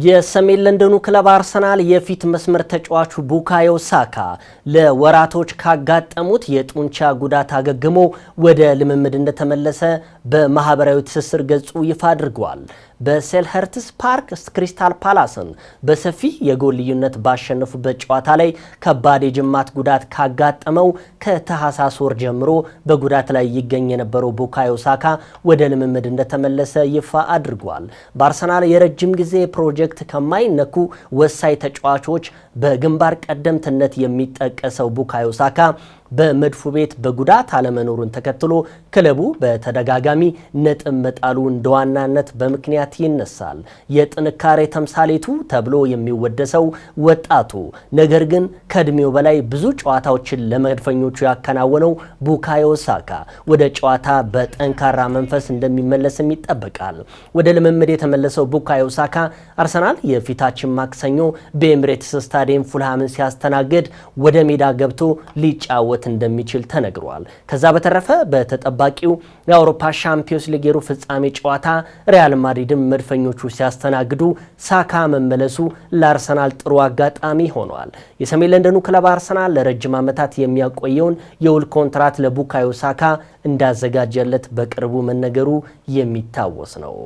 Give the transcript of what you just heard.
የሰሜን ለንደኑ ክለብ አርሰናል የፊት መስመር ተጫዋቹ ቡካዮ ሳካ ለወራቶች ካጋጠሙት የጡንቻ ጉዳት አገግሞ ወደ ልምምድ እንደተመለሰ በማህበራዊ ትስስር ገጹ ይፋ አድርጓል። በሴልኸርትስ ፓርክ ክሪስታል ፓላስን በሰፊ የጎል ልዩነት ባሸነፉበት ጨዋታ ላይ ከባድ የጅማት ጉዳት ካጋጠመው ከታህሳስ ወር ጀምሮ በጉዳት ላይ ይገኝ የነበረው ቡካዮ ሳካ ወደ ልምምድ እንደተመለሰ ይፋ አድርጓል። በአርሰናል የረጅም ጊዜ ፕሮጀክት ከማይነኩ ወሳኝ ተጫዋቾች በግንባር ቀደምትነት የሚጠቀሰው ቡካዮ ሳካ በመድፉ ቤት በጉዳት አለመኖሩን ተከትሎ ክለቡ በተደጋጋሚ ነጥብ መጣሉ እንደዋናነት በምክንያት ይነሳል። የጥንካሬ ተምሳሌቱ ተብሎ የሚወደሰው ወጣቱ ነገር ግን ከእድሜው በላይ ብዙ ጨዋታዎችን ለመድፈኞቹ ያከናወነው ቡካዮ ሳካ ወደ ጨዋታ በጠንካራ መንፈስ እንደሚመለስም ይጠበቃል። ወደ ልምምድ የተመለሰው ቡካዮ ሳካ አርሰናል የፊታችን ማክሰኞ በኤምሬትስ ስታዲየም ፉልሃምን ሲያስተናግድ ወደ ሜዳ ገብቶ ሊጫወት እንደሚችል ተነግሯል። ከዛ በተረፈ በተጠባቂው የአውሮፓ ሻምፒዮንስ ሊግ የሩብ ፍጻሜ ጨዋታ ሪያል ማድሪድም መድፈኞቹ ሲያስተናግዱ ሳካ መመለሱ ለአርሰናል ጥሩ አጋጣሚ ሆኗል። የሰሜን ለንደኑ ክለብ አርሰናል ለረጅም ዓመታት የሚያቆየውን የውል ኮንትራት ለቡካዮ ሳካ እንዳዘጋጀለት በቅርቡ መነገሩ የሚታወስ ነው።